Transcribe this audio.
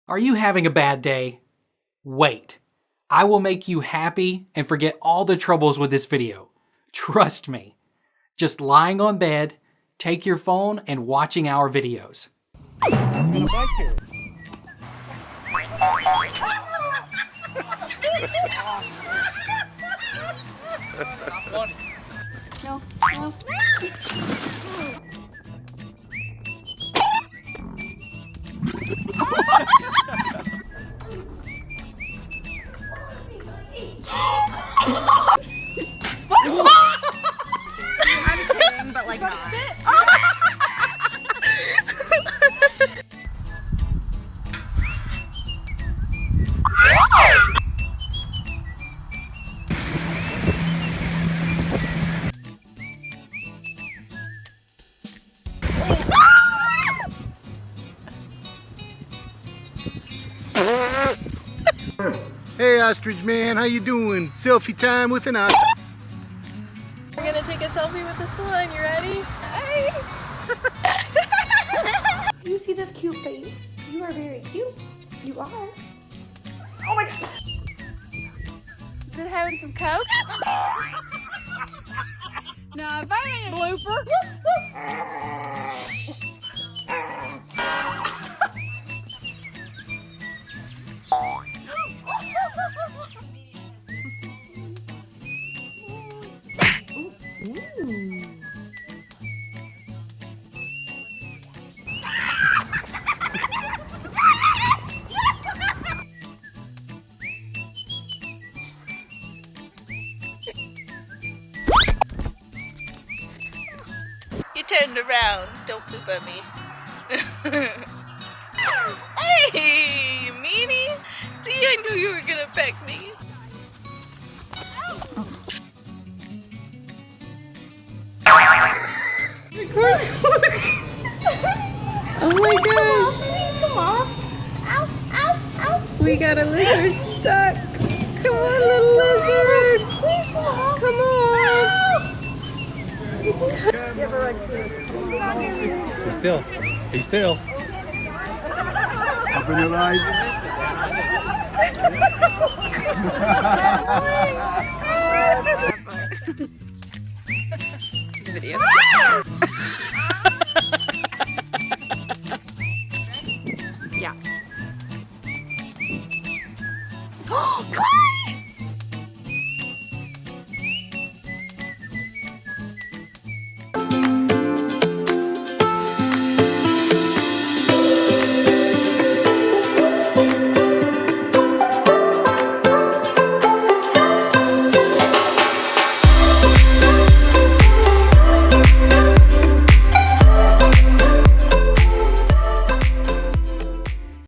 Are you having a bad day? Wait. I will make you happy and forget all the troubles with this video. Trust me. Just lying on bed, take your phone, and watching our videos. I'm gonna bike here. Not funny. No, no. I'm kidding, but like not. Hey ostrich man, how you doing? Selfie time with an ostrich. We're gonna take a selfie with the sun. You ready? Hey. You see this cute face? You are very cute. You are. Oh my god. Is it having some coke? No, if I made a blooper. You turned around. Don't poop at me. Hey, you meanie. See, I knew you were gonna peck me. Oh my gosh. Please come off. Ow, ow, ow. We got a lizard stuck. Come on, little lizard. Please come off. Come on. He's still. He's still. Open your eyes. Video.